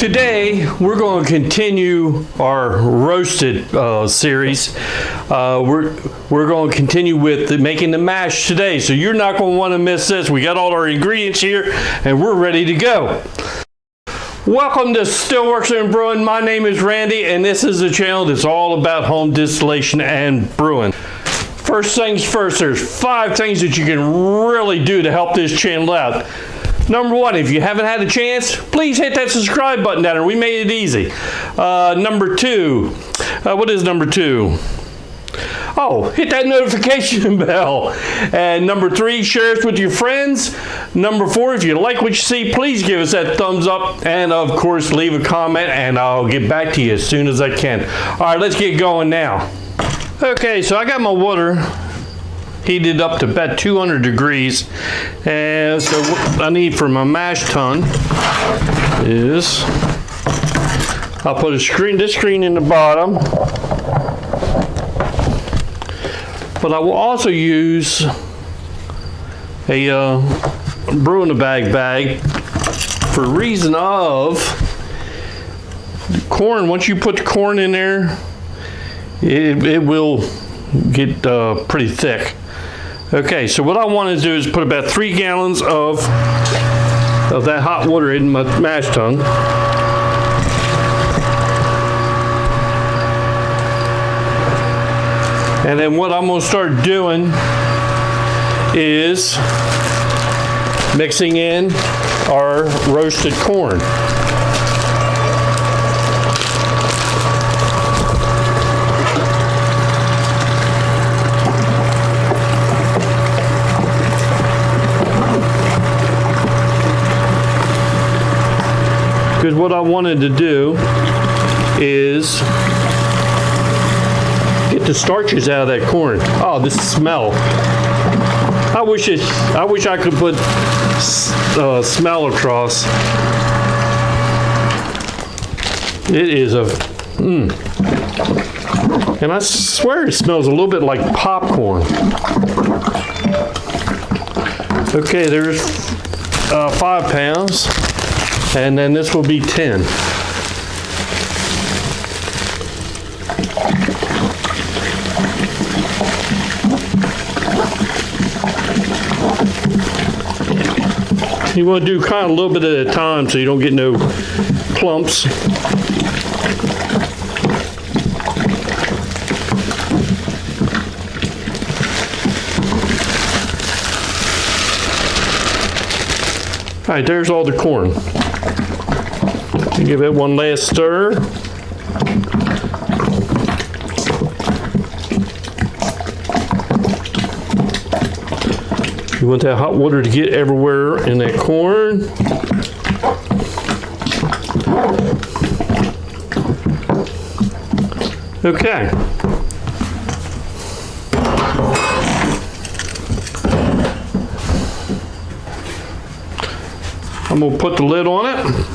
Today we're going to continue our roasted series. We're going to continue with making the mash today, so you're not going to want to miss this. We got all our ingredients here and we're ready to go. Welcome to Stillworks and Brewing. My name is Randy and this is a channel that's all about home distillation and brewing. First things first, there's 5 things that you can really do to help this channel out. Number 1, if you haven't had a chance, please hit that subscribe button down there. We made it easy. Number 2, what is number 2? Oh, hit that notification bell. And number 3, share it with your friends. Number 4, if you like what you see, please give us that thumbs up. And of course, leave a comment and I'll get back to you as soon as I can. All right, let's get going now. Okay, so I got my water heated up to about 200 degrees. And so what I need for my mash tun is, I'll put this screen in the bottom. But I will also use a brew-in-a-bag for reason of corn. Once you put the corn in there, it will get pretty thick. Okay, so what I want to do is put about 3 gallons of that hot water in my mash tun. And then what I'm going to start doing is mixing in our roasted corn. Because what I wanted to do is get the starches out of that corn. Oh, this smell. I wish I could put smell across. It is and I swear it smells a little bit like popcorn. Okay, there's 5 pounds. And then this will be 10. You want to do kind of a little bit at a time so you don't get no clumps. All right, there's all the corn. Give it one last stir. You want that hot water to get everywhere in that corn. Okay. I'm going to put the lid on it.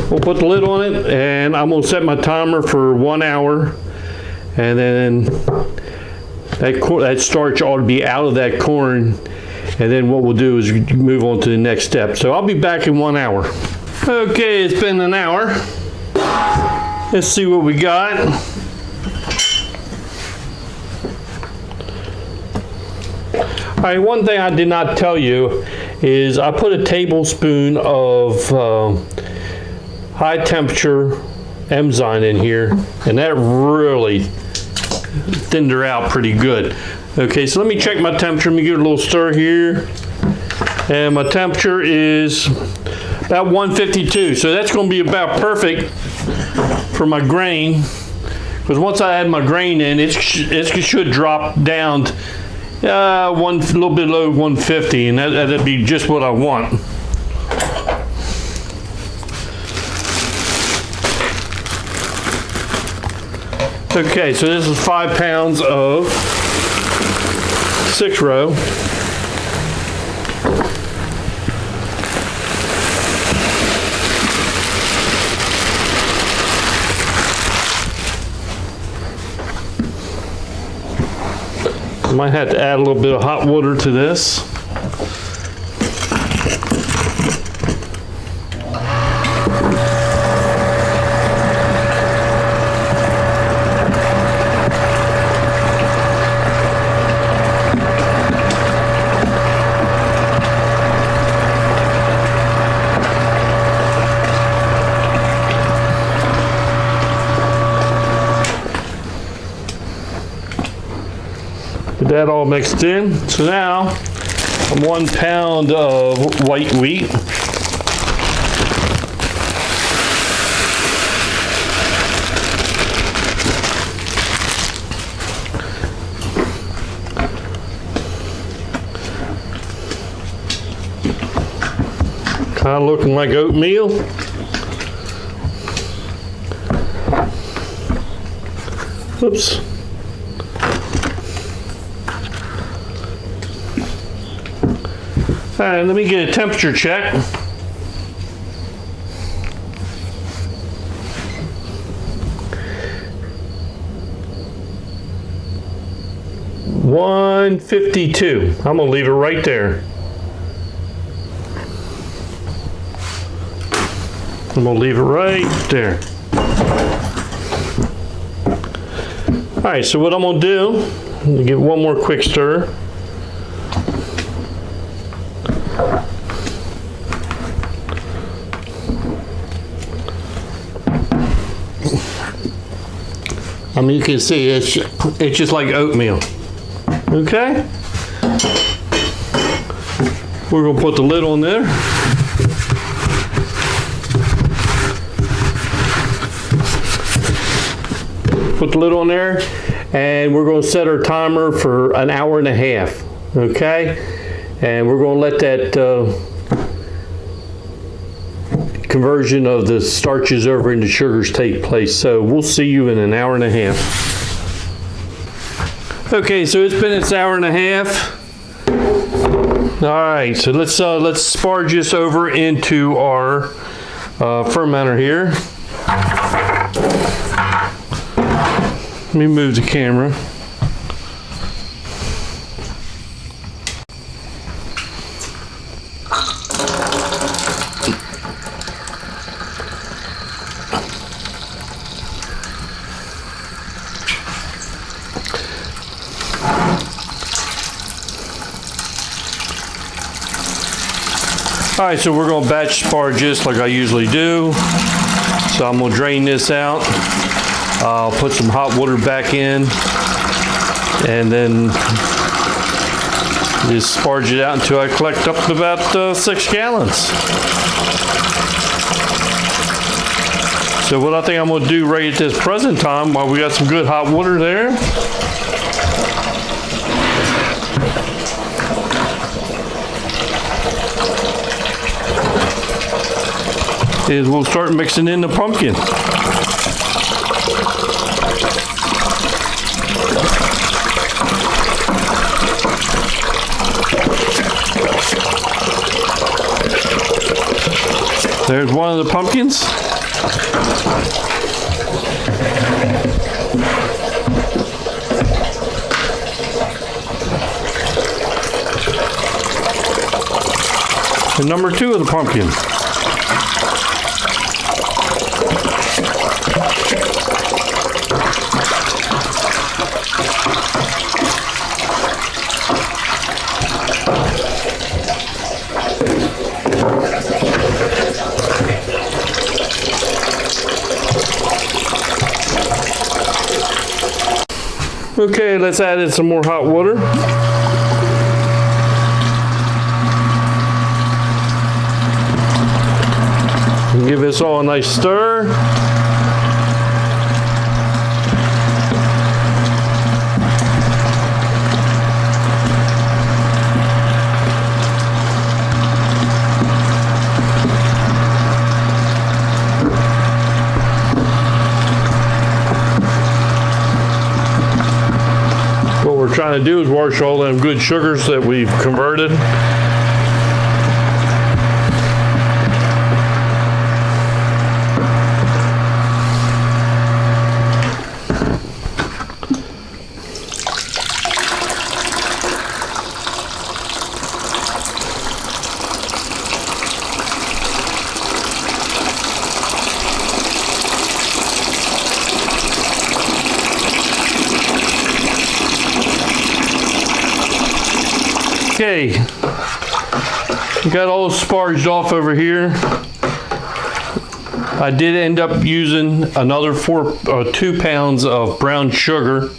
We'll put the lid on it and I'm going to set my timer for 1 hour, and then that starch ought to be out of that corn, and then what we'll do is move on to the next step. So I'll be back in 1 hour. Okay, it's been an hour. Let's see what we got. All right, one thing I did not tell you is I put a tablespoon of high temperature enzyme in here, and that really thinned her out pretty good. Okay, so let me check my temperature. Let me give it a little stir here. And my temperature is about 152. So that's going to be about perfect for my grain. Because once I add my grain in, it should drop down a little bit below 150, and that'd be just what I want. Okay, so this is 5 pounds of 6-row. Might have to add a little bit of hot water to this. Get that all mixed in. So now, 1 pound of white wheat. Kind of looking like oatmeal. Oops. All right, let me get a temperature check. $152. I'm gonna leave it right there. I'm gonna leave it right there. All right, so what I'm gonna do, I'm gonna give one more quick stir. I mean, you can see it's just like oatmeal. Okay? We're gonna put the lid on there. Put the lid on there, and we're going to set our timer for an hour and a half. Okay, and we're going to let that conversion of the starches over into sugars take place. So we'll see you in an hour and a half. Okay, so it's been an hour and a half. All right, so let's sparge this over into our fermenter here. Let me move the camera. All right, so we're gonna batch sparge this like I usually do. So I'm gonna drain this out. I'll put some hot water back in and then just sparge it out until I collect up to about 6 gallons. So what I think I'm going to do right at this present time, while we got some good hot water there, is we'll start mixing in the pumpkin. There's one of the pumpkins. And number 2 of the pumpkin. Okay, let's add in some more hot water. And give this all a nice stir. What we're trying to do is wash all them good sugars that we've converted. Okay, got all sparged off over here. I did end up using another 2 pounds of brown sugar.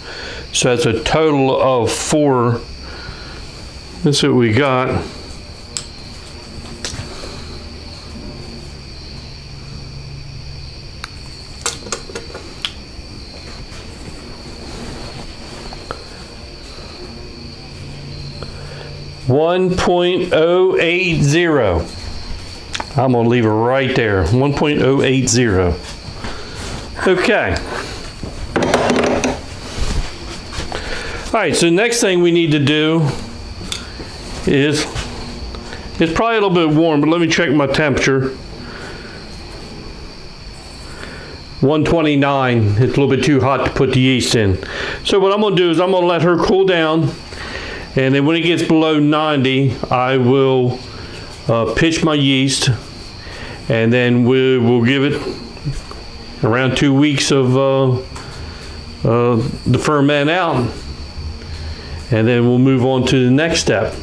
So that's a total of 4. That's what we got. .080. I'm gonna leave it right there. 1.080. Okay. All right. So the next thing we need to do is, it's probably a little bit warm, but let me check my temperature. 129. It's a little bit too hot to put the yeast in. So what I'm gonna do is I'm gonna let her cool down. And then when it gets below 90, I will pitch my yeast, and then we'll give it around 2 weeks of the ferment out, and then we'll move on to the next step.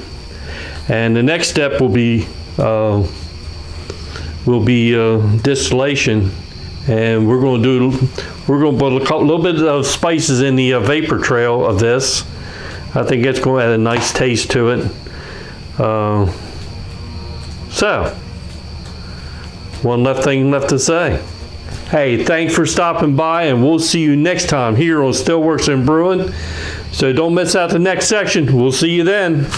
And the next step will be distillation, and we're going to put a little bit of spices in the vapor trail of this. I think it's going to add a nice taste to it. So, one thing left to say. Hey, thanks for stopping by, and we'll see you next time here on Stillworks and Brewing. So don't miss out the next section. We'll see you then.